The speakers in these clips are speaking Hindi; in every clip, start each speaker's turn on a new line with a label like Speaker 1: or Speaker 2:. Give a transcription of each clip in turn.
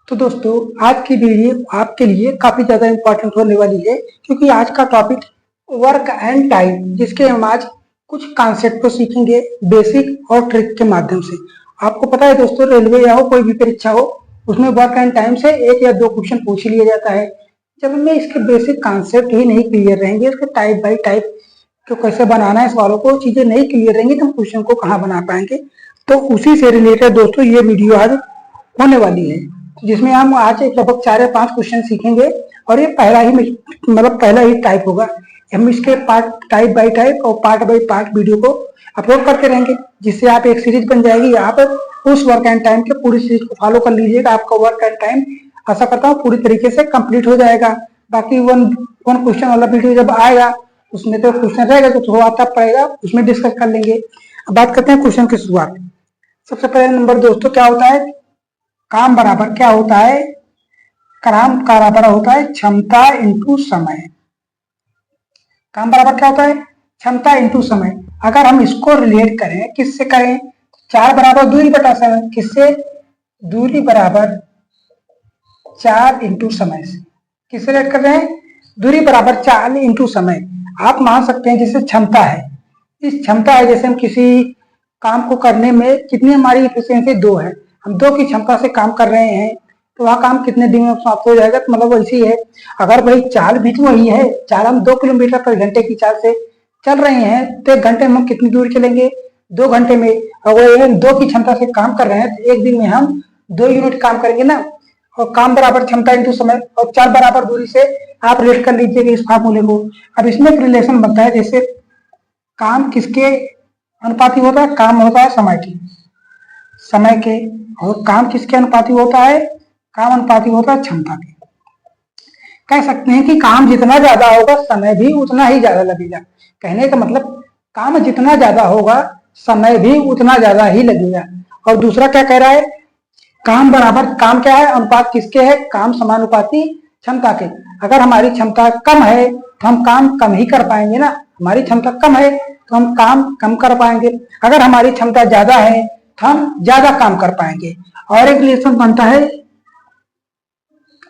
Speaker 1: तो दोस्तों आज की वीडियो आपके लिए काफी ज्यादा इम्पोर्टेंट होने वाली है क्योंकि आज का टॉपिक वर्क एंड टाइम, जिसके हम आज कुछ कॉन्सेप्ट को सीखेंगे बेसिक और ट्रिक के माध्यम से। आपको पता है दोस्तों, रेलवे या हो कोई भी परीक्षा हो, उसमें वर्क एंड टाइम से एक या दो क्वेश्चन पूछ लिया जाता है। जब हमें इसके बेसिक कॉन्सेप्ट ही नहीं क्लियर रहेंगे, इसके टाइप बाई टाइप को कैसे बनाना है, सवालों को चीजें नहीं क्लियर रहेंगी तो हम क्वेश्चन को कहाँ बना पाएंगे। तो उसी से रिलेटेड दोस्तों ये वीडियो आज होने वाली है, जिसमें हम आज लगभग 4 या 5 क्वेश्चन सीखेंगे और ये पहला ही टाइप होगा। हम इसके पार्ट टाइप बाय टाइप और पार्ट बाय पार्ट वीडियो को अपलोड करते रहेंगे, जिससे आप एक सीरीज बन जाएगी। आप उस वर्क एंड टाइम के पूरी सीरीज को फॉलो कर लीजिएगा, आपका वर्क एंड टाइम आशा करता हूँ पूरी तरीके से कंप्लीट हो जाएगा। बाकी वन क्वेश्चन वाला वीडियो जब आएगा उसमें तो क्वेश्चन रहेगा तो थोड़ा टफ पड़ेगा, उसमें डिस्कस कर लेंगे। अब बात करते हैं क्वेश्चन की शुरुआत। सबसे पहले नंबर दोस्तों क्या होता है, काम बराबर क्या होता है, काम बराबर होता है क्षमता इंटू समय। काम बराबर क्या होता है, क्षमता इंटू समय। अगर हम इसको रिलेट करें, किससे करें, 4 बराबर दूरी बटा समय। किससे, दूरी बराबर 4 इंटू समय से। किससे रिलेट कर रहे हैं, दूरी बराबर 4 इंटू समय। आप मान सकते हैं जैसे क्षमता है, इस क्षमता है जैसे हम किसी काम को करने में कितनी हमारी इफिशियंसी 2 है, हम 2 की क्षमता से काम कर रहे हैं तो वह काम कितने दिन में समाप्त हो जाएगा। तो मतलब वैसी है, अगर भाई चाल भी तो वही है, चाल हम 2 किलोमीटर पर घंटे की चाल से चल रहे हैं तो 1 घंटे में हम कितनी दूर चलेंगे, 2 घंटे में। अगर 2 की क्षमता से काम कर रहे हैं तो 1 दिन में हम 2 यूनिट काम करेंगे ना। और काम बराबर क्षमता इंटू समय और 4 बराबर दूरी से आप रिलेट कर लीजिएगा इस फार्मूले को। अब इसमें एक रिलेशन बनता है, जैसे काम किसके अनुपाती होता है, काम होता है समय के, और काम किसके अनुपाती होता है, काम अनुपाती होता है क्षमता के। कह सकते हैं कि काम जितना ज्यादा होगा समय भी उतना ही ज्यादा लगेगा। कहने का मतलब काम जितना ज्यादा होगा समय भी उतना ज्यादा ही लगेगा। और दूसरा क्या कह रहा है, काम बराबर, काम क्या है, अनुपात किसके है, काम समानुपाती क्षमता के। अगर हमारी क्षमता कम है तो हम काम कम ही कर पाएंगे ना, हमारी क्षमता कम है तो हम काम कम कर पाएंगे। अगर हमारी क्षमता ज्यादा है तो हम ज्यादा काम कर पाएंगे। और एक रिलेशन बनता है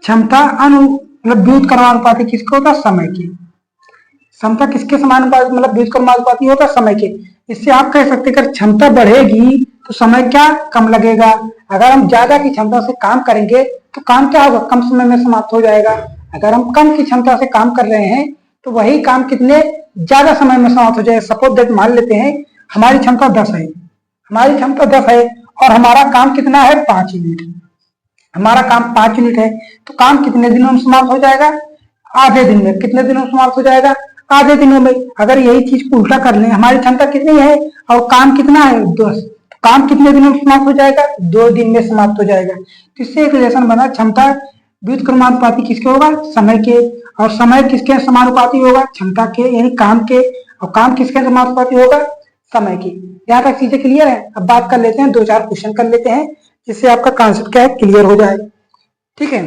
Speaker 1: क्षमता व्युत्क्रमानुपाती किसके होता है, समय की। क्षमता किसके समानुपाती, मतलब व्युत्क्रमानुपाती होता है समय के। इससे आप कह सकते हैं अगर क्षमता बढ़ेगी तो समय क्या कम लगेगा। अगर हम ज्यादा की क्षमता से काम करेंगे तो काम क्या होगा, कम समय में समाप्त हो जाएगा। अगर हम कम की क्षमता से काम कर रहे हैं तो वही काम कितने ज्यादा समय में समाप्त हो जाएगा। सपोज दैट मान लेते हैं हमारी क्षमता 10 है, हमारी क्षमता 10 है और हमारा काम कितना है 5 यूनिट, हमारा काम 5 यूनिट है तो काम कितने दिनों में समाप्त हो जाएगा, आधे दिन में। कितने दिनों में समाप्त हो जाएगा, आधे दिनों में। अगर यही चीज को उल्टा कर लें, हमारी क्षमता कितनी है और काम कितना है 10, काम कितने दिनों में समाप्त हो जाएगा, 2 दिन में समाप्त हो जाएगा। तो इससे एक रिलेशन बना, क्षमता व्युत्क्रमानुपाती किसके होगा, समय के, और समय किसके समानुपाती होगा, क्षमता के यानी काम के, और काम किसके समानुपाती होगा, समय की। यहाँ तक चीजें क्लियर है। अब बात कर लेते हैं, 2-4 क्वेश्चन कर लेते हैं जिससे आपका कॉन्सेप्ट क्या है क्लियर हो जाए। ठीक है,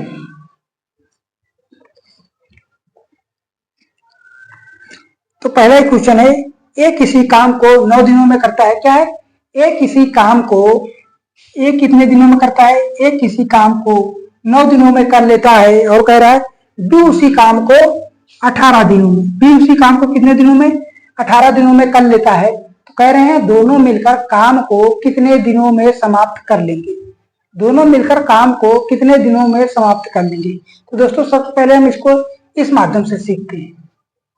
Speaker 1: तो पहला ही क्वेश्चन है, ए किसी काम को 9 दिनों में करता है। क्या है, ए किसी काम को, ए कितने दिनों में करता है, ए किसी काम को 9 दिनों में कर लेता है। और कह रहा है बी उसी काम को 18 दिनों में, बी उसी काम को कितने दिनों में, 18 दिनों में कर लेता है। तो कह रहे हैं दोनों मिलकर काम को कितने दिनों में समाप्त कर लेंगे, दोनों मिलकर काम को कितने दिनों में समाप्त कर लेंगे। तो दोस्तों सबसे पहले हम इसको इस माध्यम से सीखते हैं,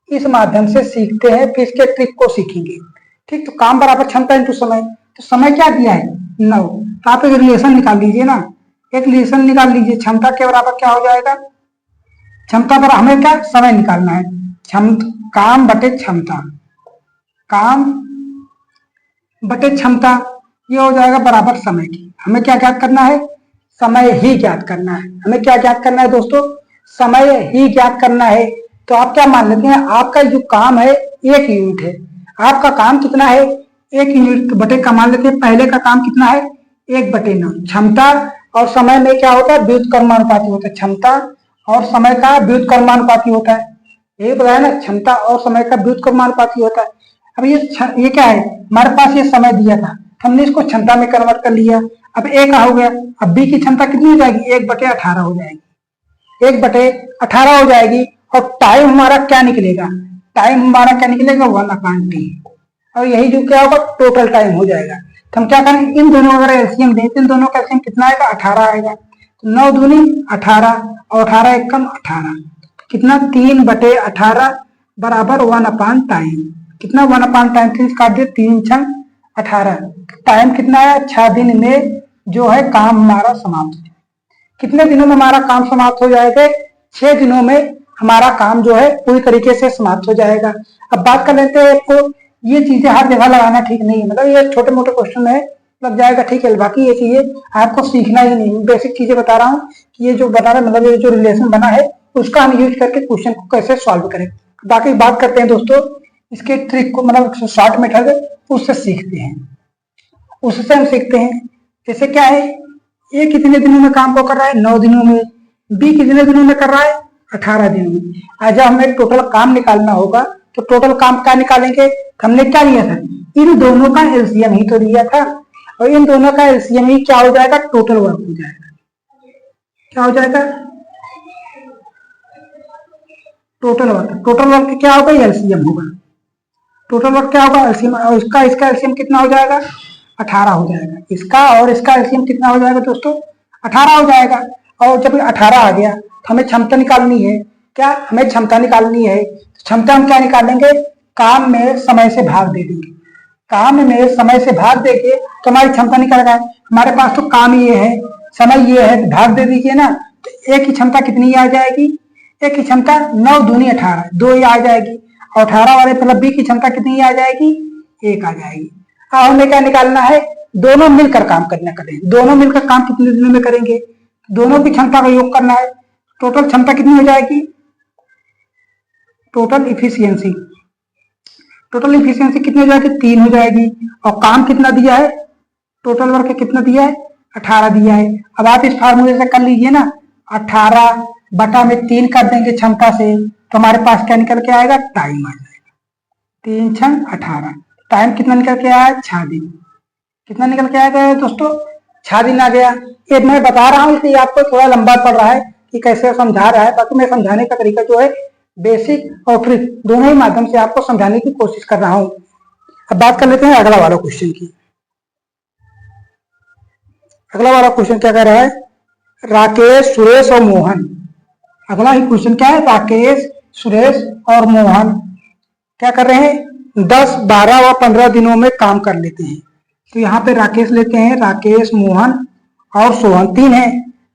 Speaker 1: इस माध्यम से सीखते हैं, फिर इसके ट्रिक को सीखेंगे। ठीक, तो काम बराबर क्षमता इंटू समय। तो समय क्या दिया है 9, तो आप एक रिलेशन निकाल लीजिए ना, एक रिलेशन निकाल लीजिए। क्षमता के बराबर क्या हो जाएगा, क्षमता पर हमें क्या समय निकालना है, काम बटे क्षमता, काम बटे क्षमता, ये हो जाएगा बराबर समय की। हमें क्या ज्ञात करना है, समय ही ज्ञात करना है। हमें क्या ज्ञात करना है दोस्तों, समय ही ज्ञात करना है। तो आप क्या मान लेते हैं, आपका जो काम है 1 यूनिट है, आपका काम कितना है 1 यूनिट बटे का मान लेते हैं, पहले का काम कितना है 1/9। क्षमता और समय में क्या होता है, व्युत्क्रमानुपाती होता है। क्षमता और समय का व्युत्क्रमानुपाती होता है, ये बताया ना, क्षमता और समय का व्युत्क्रमानुपाती होता है। अब ये क्या है, हमारे पास ये समय दिया था, हमने इसको क्षमता में कन्वर्ट कर लिया। अब ए का हो गया, अब बी की क्षमता कितनी हो जाएगी, 1/18 हो जाएगी, 1/18 हो जाएगी। और टाइम हमारा क्या निकलेगा, टाइम हमारा क्या निकलेगा, 1/T। और यही जो क्या होगा, टोटल टाइम हो जाएगा। तो हम क्या करेंगे, इन दोनों अगर एलसीएम दें तो इन दोनों का एलसीएम कितना आएगा, 18 आएगा। तो 9 दूनी 18 और 18 एक कम 18, कितना 3/18 बराबर 1/टाइम। कितना 1/टाइम, 3 काट दिए, 3 छंग 18। टाइम कितना है, 6 दिन में जो है काम हमारा समाप्त हो जाएगा। कितने दिनों में हमारा काम समाप्त हो जाएगा, 6 दिनों में हमारा काम जो है पूरी तरीके से समाप्त हो जाएगा। अब बात कर लेते हैं, आपको ये चीजें हर जगह लगाना ठीक नहीं है, मतलब ये छोटे मोटे क्वेश्चन है लग जाएगा, ठीक है। बाकी ये चीजें आपको सीखना ही नहीं, बेसिक चीजें बता रहा हूँ कि ये जो बता रहा है, मतलब ये जो रिलेशन बना है उसका हम यूज करके क्वेश्चन को कैसे सॉल्व करें। बाकी बात करते हैं दोस्तों इसके ट्रिक को, मतलब शॉर्ट मेथड उससे सीखते हैं, उससे हम सीखते हैं। जैसे क्या है, ए कितने दिनों में काम को कर रहा है, 9 दिनों में। बी कितने दिनों में कर रहा है, 18 दिनों में। आज जब हमें टोटल काम निकालना होगा तो टोटल काम क्या निकालेंगे, हमने क्या लिया था, इन दोनों का एलसीएम ही तो लिया था, और इन दोनों का एलसीएम ही क्या हो जाएगा, टोटल वर्क हो जाएगा। क्या हो जाएगा, टोटल वर्क। टोटल वर्क क्या होगा, एलसीएम होगा। टोटल वर्क क्या होगा, एलसीएम। और इसका एलसीएम कितना हो जाएगा, 18 हो जाएगा। इसका और इसका एलसीएम कितना हो जाएगा दोस्तों, 18 हो जाएगा। और जब 18 आ गया तो हमें क्षमता निकालनी है, क्या हमें क्षमता निकालनी है। क्षमता हम क्या निकालेंगे, काम में समय से भाग दे देंगे। काम में समय से भाग देंगे तो हमारी क्षमता निकल जाए। हमारे पास तो काम ये है, समय ये है, भाग दे दीजिए ना, तो ए की क्षमता कितनी आ जाएगी, ए की क्षमता 9 दूनी 18, 2 ही आ जाएगी। और 18 वाले मतलब बी की क्षमता कितनी आ जाएगी, 1 आ जाएगी। अब हमें क्या निकालना है, दोनों मिलकर काम करना करें। दोनों मिलकर काम कितने दिनों में करेंगे, दोनों की क्षमता का योग करना है। टोटल क्षमता कितनी हो जाएगी, टोटल इफिशियंसी, टोटल इफिशियंसी कितनी हो जाएगी, 3 हो जाएगी। और काम कितना दिया है, टोटल वर्क कितना दिया है, 18 दिया है। अब आप इस फार्मूले से कर लीजिए ना, 18 बटा में 3 कर देंगे क्षमता से, तो हमारे पास क्या निकल के आएगा, टाइम आ जाएगा। 3 छंग 18, टाइम कितना निकल के आया, 6 दिन। कितना निकल के आएगा दोस्तों, 6 दिन आ गया। ये मैं बता रहा हूँ इसलिए आपको थोड़ा लंबा पड़ रहा है कि कैसे समझा रहा है, बाकी मैं समझाने का तरीका जो है बेसिक और ट्रिक दोनों ही माध्यम से आपको समझाने की कोशिश कर रहा हूं। अब बात कर लेते हैं अगला वाला क्वेश्चन की। अगला वाला क्वेश्चन क्या कह रहा है, राकेश, सुरेश और मोहन। अगला ही क्वेश्चन क्या है, राकेश, सुरेश और मोहन क्या कर रहे हैं, 10, 12 व 15 दिनों में काम कर लेते हैं। तो यहाँ पे राकेश लेते हैं, राकेश, मोहन और सोहन, 3 है।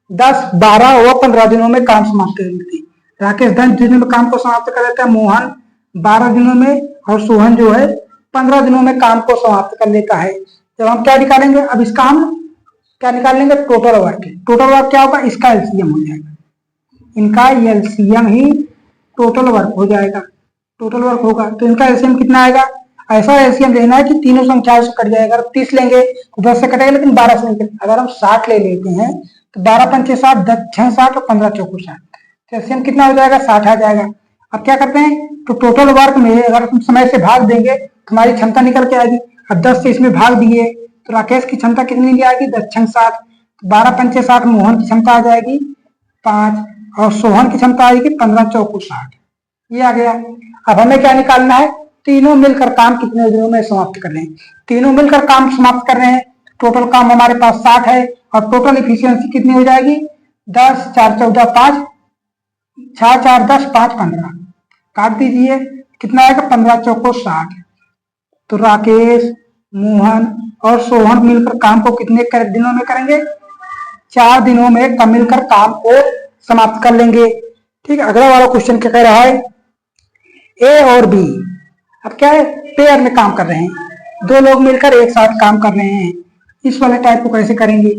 Speaker 1: 10, 12 व 15 दिनों में काम समाप्त कर लेते हैं। राकेश 10 दिनों में काम को समाप्त कर लेता है, मोहन 12 दिनों में, और सोहन जो है 15 दिनों में काम को समाप्त कर लेता है। जब हम क्या निकालेंगे, अब इसका हम क्या निकाल लेंगे, टोटल वर्क। टोटल वर्क क्या होगा, इसका एलसीएम हो जाएगा, इनका एलसीएम ही टोटल वर्क हो जाएगा। टोटल वर्क होगा तो इनका एलसीएम कितना आएगा, ऐसा एलसीएम लेना है कि तीनों संख्याओं से कट जाएगा। अगर 30 लेंगे तो 10 से कटेगा, लेकिन 12 से नहीं। अगर हम 60 ले लेते हैं तो 12 पंचे 60, 10 6 60 और 15 चौको 60, एलसीएम कितना हो जाएगा, 60 आ जाएगा। अब क्या करते हैं, तो टोटल वर्क में अगर हम समय से भाग देंगे तो हमारी क्षमता निकल के आएगी। अब 10 से इसमें भाग दिए तो राकेश की क्षमता कितनी आएगी, 10 6 60, 12 पंचे 60, मोहन की क्षमता आ जाएगी 5, और सोहन की क्षमता आएगी 15 चौको 60। ये आ गया। अब हमें क्या निकालना है, तीनों मिलकर काम कितने दिनों में समाप्त कर रहे हैं। तीनों मिलकर काम समाप्त कर रहे हैं, टोटल काम हमारे पास 60 है, और टोटल इफिशियंसी कितनी हो जाएगी, 10, 4 14 5, 6 4 10 5 15, काट दीजिए, कितना आएगा, 15 चौको 60। तो राकेश, मोहन और सोहन मिलकर काम को कितने दिनों में करेंगे, 4 दिनों में मिलकर काम को समाप्त कर लेंगे। ठीक है। अगला वाला क्वेश्चन क्या कह रहा है, ए और बी, अब क्या है, पेयर में काम कर रहे हैं, 2 लोग मिलकर एक साथ काम कर रहे हैं। इस वाले टाइप को कैसे करेंगे,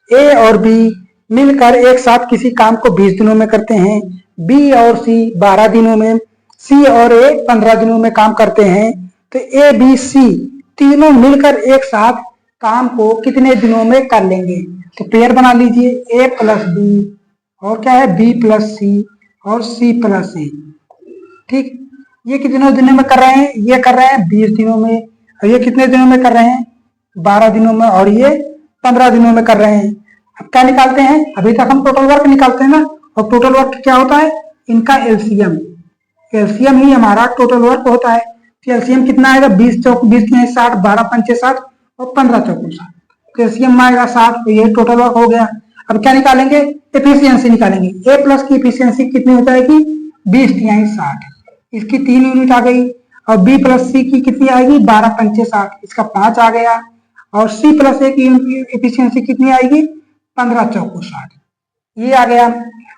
Speaker 1: ए और बी मिलकर एक साथ किसी काम को 20 दिनों में करते हैं। बी और सी 12 दिनों में, सी और ए 15 दिनों में काम करते हैं। तो ए बी सी तीनों मिलकर एक साथ काम को कितने दिनों में कर लेंगे, तो पेयर बना लीजिए, ए प्लस बी और क्या है, बी प्लस सी और सी प्लस ए। ठीक, ये कितने दिनों में कर रहे हैं, ये कर रहे हैं 20 दिनों में। और ये कितने दिनों में कर रहे हैं? 12 दिनों में, और ये 15 दिनों में कर रहे हैं। अब क्या निकालते हैं? अभी तक हम टोटल वर्क निकालते हैं ना, और टोटल वर्क क्या होता है? इनका एलसीएम, एलसीएम ही हमारा टोटल वर्क होता है। तो एलसीएम कितना आएगा? 20 चौक 20 नहीं 60, 12 पंचे 60 और 15 चौक 60। तो एलसीएम आएगा 60, तो ये टोटल वर्क हो गया। अब क्या निकालेंगे? एफिशिएंसी निकालेंगे। ए प्लस की एफिशिएंसी कितनी हो जाएगी? 20 तिहाई 60, इसकी 3 यूनिट आ गई। और बी प्लस सी की कितनी आएगी? 12 पंचे 60, इसका 5 आ गया। और सी प्लस ए की एफिशिएंसी कितनी आएगी? 15 चौको 60, ये आ गया।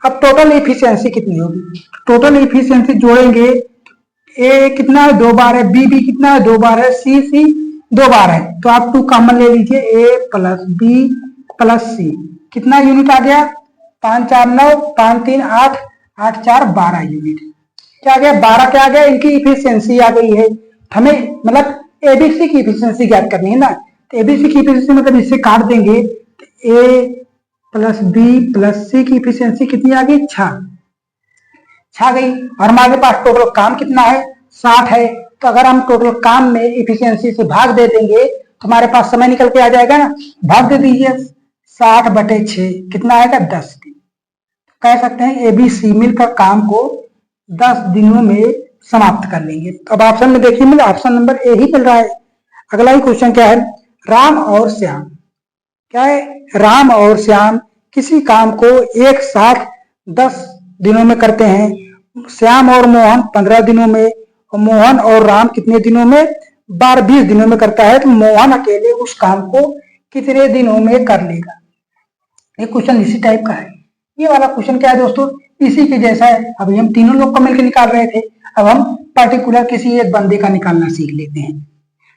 Speaker 1: अब टोटल एफिशिएंसी कितनी होगी? टोटल एफिशिएंसी जोड़ेंगे, ए कितना है? 2 बार है, बी भी कितना है? 2 बार है, सी 2 बार है, तो आप 2 कॉमन ले लीजिए। ए प्लस बी प्लस सी कितना यूनिट आ गया? 5 4 9, 5 3 8, 8 4 12 यूनिट। क्या आ गया? 12 क्या आ गया? इनकी इफिशियंसी आ गई है। हमें मतलब एबीसी की इफिशियंसी ज्ञात करनी है ना, तो एबीसी की इफिशियंसी मतलब इससे काट देंगे, तो ए प्लस बी प्लस सी की इफिशियंसी कितनी आ गई? 6 छा गई। और हमारे पास टोटल काम कितना है? 60 है। तो अगर हम टोटल काम में इफिशियंसी से भाग दे देंगे तो हमारे पास समय निकल के आ जाएगा ना। भाग दे दीजिए, 60/6 कितना आएगा? 10 दिन। कह सकते हैं एबीसी मिलकर काम को 10 दिनों में समाप्त कर लेंगे। तो अब ऑप्शन में देखिए, मिला ऑप्शन नंबर ए ही मिल रहा है। अगला ही क्वेश्चन क्या है? राम और श्याम, क्या है? राम और श्याम किसी काम को एक साथ 10 दिनों में करते हैं। श्याम और मोहन 15 दिनों में, और मोहन और राम कितने दिनों में? 12-20 दिनों में करता है। तो मोहन अकेले उस काम को कितने दिनों में कर लेगा? ये क्वेश्चन इसी टाइप का है। ये वाला क्वेश्चन क्या है दोस्तों? इसी के जैसा है। अभी हम तीनों लोग को मिलकर निकाल रहे थे, अब हम पर्टिकुलर किसी एक बंदे का निकालना सीख लेते हैं।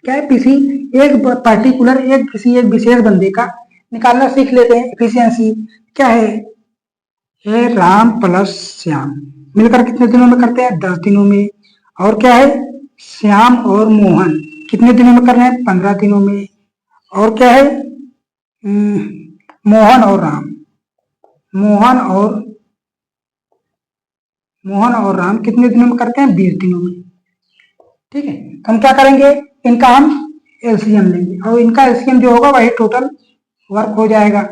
Speaker 1: क्या है? किसी एक पर्टिकुलर किसी एक विशेष बंदे का निकालना सीख लेते हैं। एफिशिएंसी क्या है? राम प्लस श्याम मिलकर कितने दिनों में करते हैं? 10 दिनों में। और क्या है? श्याम और मोहन कितने दिनों में कर रहे हैं? 15 दिनों में। और क्या है? मोहन और राम, मोहन और राम कितने दिनों में करते हैं? 20 दिनों में। ठीक है, हम क्या करेंगे? इनका हम एलसीएम लेंगे, और इनका एलसीएम जो होगा वही टोटल वर्क हो जाएगा।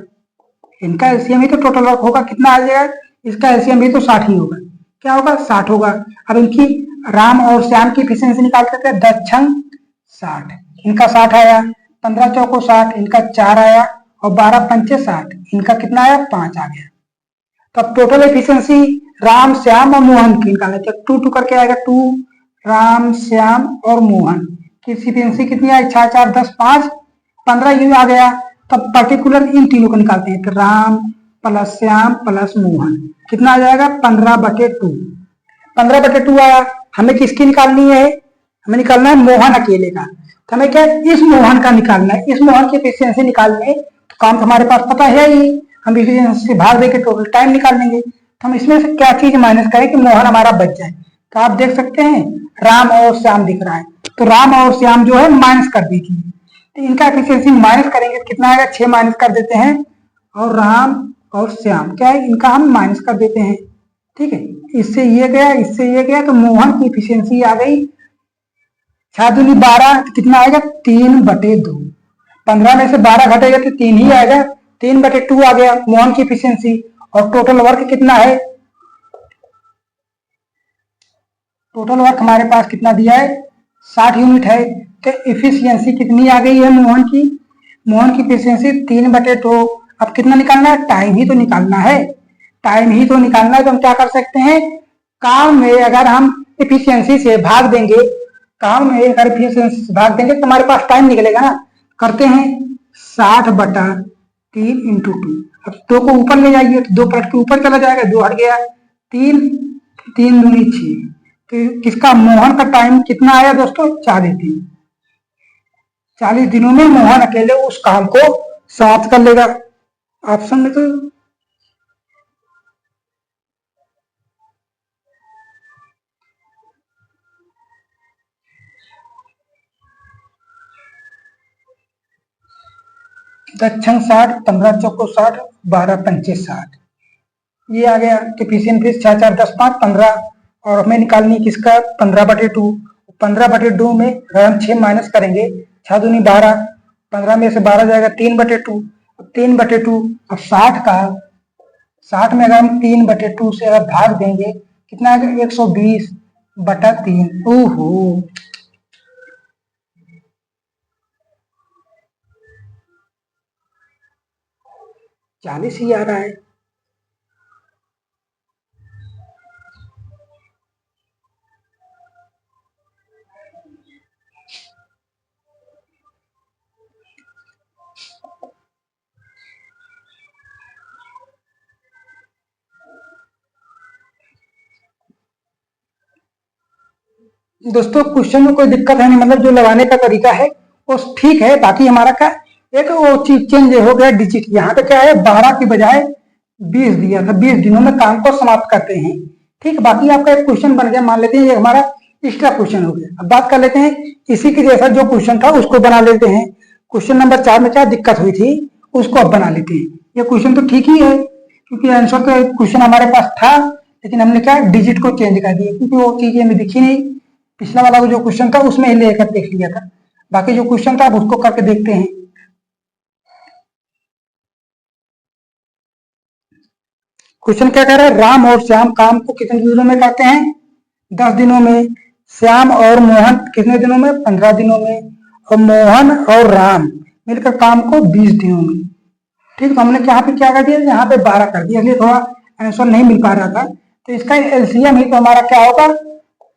Speaker 1: इनका एलसीएम ही तो टोटल वर्क होगा। कितना आ जाएगा? इसका एलसीएम भी तो 60 ही होगा। क्या होगा? 60 होगा। अब इनकी राम और श्याम की एफिशिएंसी निकाल सकते हैं। 10 छंग 60, इनका 60 आया, 15 चौको 60, इनका 4 आया, और 12 पंचे 60, इनका कितना आया? 5 आ गया। तो अब टोटल एफिशिएंसी राम श्याम और मोहन की निकालना चाहिए। 2 करके आएगा, 2 राम श्याम और मोहन की एफिशिएंसी कितनी आई? 6 4 10 5 15 यूनिट आ गया। तब पर्टिकुलर इन तीनों को निकालते हैं। तो राम प्लस श्याम प्लस मोहन कितना आ जाएगा? 15/2। 15/2 आया। हमें किसकी निकालनी है? हमें निकालना है मोहन अकेले का। तो हमें क्या है? इस मोहन का निकालना है। इस मोहन की एफिशिएंसी निकालने है तो काम तो हमारे पास पता है ही, हम एफिशिएंसी से भाग देके टोटल टाइम निकाल लेंगे। तो हम इसमें से क्या चीज माइनस करें कि मोहन हमारा बच जाए? तो आप देख सकते हैं राम और श्याम दिख रहा है, तो राम और श्याम जो है माइनस कर दीजिए। तो इनका एफिशिएंसी माइनस करेंगे तो कितना आएगा? 6 माइनस कर देते हैं, और राम और श्याम क्या है? इनका हम माइनस कर देते हैं। ठीक है, इससे ये गया, इससे ये गया, तो मोहन की एफिशिएंसी आ गई 6 दूनी 12, तो कितना आएगा? 3/2। 15 में से 12 घटेगा तो 3 ही आएगा, 3/2 आ गया मोहन की एफिशिएंसी। और टोटल वर्क कितना है? टोटल वर्क हमारे पास कितना दिया है? 60 यूनिट है। तो एफिशिएंसी कितनी आ गई है मोहन की? मोहन की एफिशिएंसी 3/2। अब कितना निकालना है? टाइम ही तो निकालना है। टाइम ही तो निकालना है, तो हम क्या कर सकते हैं? काम में अगर हम एफिशिएंसी से भाग देंगे, काम में अगर एफिशिएंसी से भाग देंगे तो हमारे पास टाइम निकलेगा ना। करते हैं 60/3 × 2। अब 2 को ऊपर ले जाइए तो 2 पलट के ऊपर चला जाएगा, 2 हट गया, 3 3 दूनी 6। तो किसका? मोहन का टाइम कितना आया दोस्तों? 40 दिन। 40 दिनों में मोहन अकेले उस काम को समाप्त कर लेगा। ऑप्शन में तो दक्षिण 60, 15 चौको 60, 12 पंचे 60, ये आ गया। एफिशिएंसी 6 4 10 5 15, और हमें निकालनी किसका? 15/2। 15/2 में अगर हम 6 माइनस करेंगे, 6 दूनी 12, 15 में से 12 जाएगा 3/2। अब 3/2, अब 60 में अगर हम 3/2 से अगर भाग देंगे कितना आएगा, 120/3। ओहो, 40 ही आ रहा है। दोस्तों क्वेश्चन में कोई दिक्कत है नहीं, मतलब जो लगाने का तरीका है वो ठीक है। बाकी हमारा क्या एक वो चीज चेंज हो गया, डिजिट। यहाँ पे क्या है, 12 की बजाय 20 दिया था। 20 दिनों में काम को समाप्त करते हैं। ठीक, बाकी आपका एक क्वेश्चन बन गया, मान लेते हैं ये हमारा एक्स्ट्रा क्वेश्चन हो गया। अब बात कर लेते हैं इसी के जैसा जो क्वेश्चन था उसको बना लेते हैं। क्वेश्चन नंबर 4 में क्या दिक्कत हुई थी उसको अब बना लेते हैं। ये क्वेश्चन तो ठीक ही है क्योंकि आंसर का क्वेश्चन हमारे पास था, लेकिन हमने क्या डिजिट को चेंज कर दिया क्योंकि वो चीजें हमें दिखी नहीं। पिछला वाला जो क्वेश्चन था उसमें ही लेकर देख लिया था। बाकी जो क्वेश्चन था अब उसको करके देखते हैं। क्वेश्चन क्या कह रहा है, राम और श्याम काम को कितने दिनों में करते हैं, 10 दिनों में। श्याम और मोहन कितने दिनों में, 15 दिनों में। और मोहन और राम मिलकर काम को 20 दिनों में। ठीक, तो हमने यहाँ पे क्या कर दिया, यहाँ पे 12 कर दिया, इसलिए थोड़ा आंसर नहीं मिल पा रहा था। तो इसका एलसीएम ही तो हमारा क्या होगा,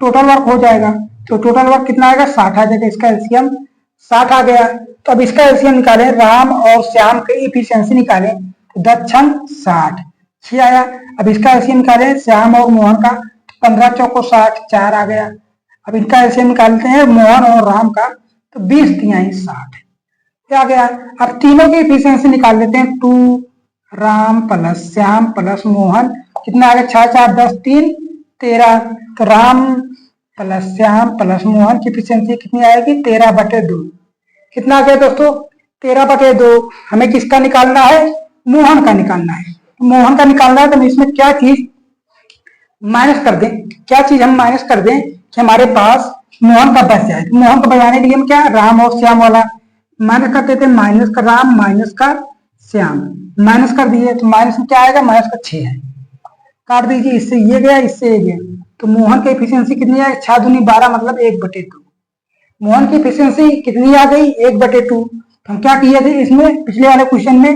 Speaker 1: टोटल वर्क हो जाएगा। तो टोटल वर्क कितना आएगा, 60 आ जाएगा। इसका एलसीएम 60 आ गया। तो अब इसका एलसीएम निकालें, राम और श्याम की इफिशियंसी निकालें। 10 छंग 60, 6 आया। अब इसका एलसीएम निकालें श्याम और मोहन का, 15 चौको 60, 4 आ गया। अब इनका एलसीएम निकालते हैं मोहन और राम का, तो 20 तिहाई 60 क्या गया। अब तीनों की इफिशियंसी निकाल लेते हैं, 2 राम प्लस श्याम प्लस मोहन कितना आ गया, 6 4 10 3 13। तो राम प्लस श्याम प्लस मोहन की इफिशियंसी कितनी आएगी, 13/2। कितना आ गया दोस्तों, 13/2। हमें किसका निकालना है, मोहन का निकालना है। मोहन का निकालना है तो हम इसमें क्या चीज माइनस कर दें, क्या चीज हम माइनस कर दें कि हमारे पास मोहन का बच जाए। तो मोहन को बचाने के लिए हम क्या, राम और श्याम वाला माइनस कर देते हैं, माइनस का राम माइनस का श्याम, माइनस कर दिए। तो माइनस में क्या आएगा, माइनस का 6 है, काट दीजिए। इससे ये गया, इससे ये गया। तो मोहन की एफिशिएंसी कितनी है, 6 दूनी 12 मतलब 1/2। मोहन की एफिशिएंसी कितनी आ गई, 1/2। तो हम क्या किए थे इसमें, पिछले वाले क्वेश्चन में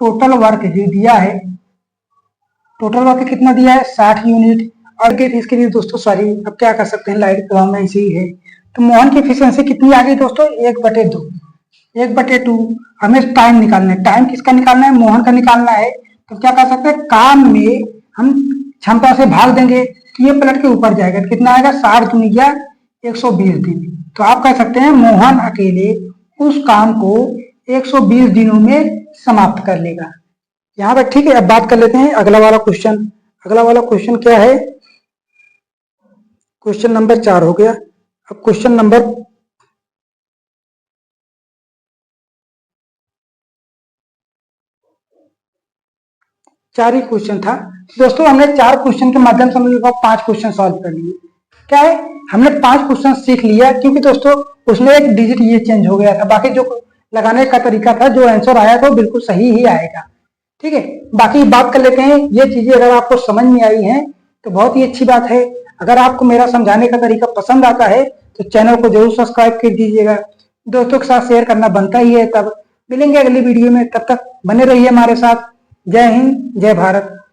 Speaker 1: टोटल वर्क जो दिया है, टोटल वर्क कितना दिया है, 60 यूनिट। और इसके लिए दोस्तों सॉरी, अब क्या कर सकते हैं, लाइट प्रॉब्लम में ऐसे ही है। तो मोहन की एफिशिएंसी कितनी आ गई दोस्तों, 1/2। 1/2 हमें टाइम निकालना है। टाइम किसका निकालना है, मोहन का निकालना है। तो क्या कर सकते हैं, काम में हम क्षमता से भाग देंगे तो ये पलट के ऊपर जाएगा। कितना आएगा, 60 दूनी 120 दिन। तो आप कह सकते हैं मोहन अकेले उस काम को 120 दिनों में समाप्त कर लेगा। यहाँ पर ठीक है। अब बात कर लेते हैं अगला वाला क्वेश्चन। अगला वाला क्वेश्चन क्या है, क्वेश्चन नंबर 4 हो गया। अब क्वेश्चन नंबर 4 ही क्वेश्चन था दोस्तों। हमने 4 क्वेश्चन के माध्यम से हमने 5 क्वेश्चन सॉल्व कर लिए। क्या है, हमने 5 क्वेश्चन सीख लिया क्योंकि दोस्तों उसमें एक डिजिट ये चेंज हो गया था। बाकी जो लगाने का तरीका था, जो आंसर आया था वो बिल्कुल सही ही आएगा। ठीक है, बाकी बात कर लेते हैं। ये चीजें अगर आपको समझ में आई हैं तो बहुत ही अच्छी बात है। अगर आपको मेरा समझाने का तरीका पसंद आता है तो चैनल को जरूर सब्सक्राइब कर दीजिएगा। दोस्तों के साथ शेयर करना बनता ही है। तब मिलेंगे अगली वीडियो में, तब तक बने रहिए हमारे साथ। जय हिंद, जय भारत।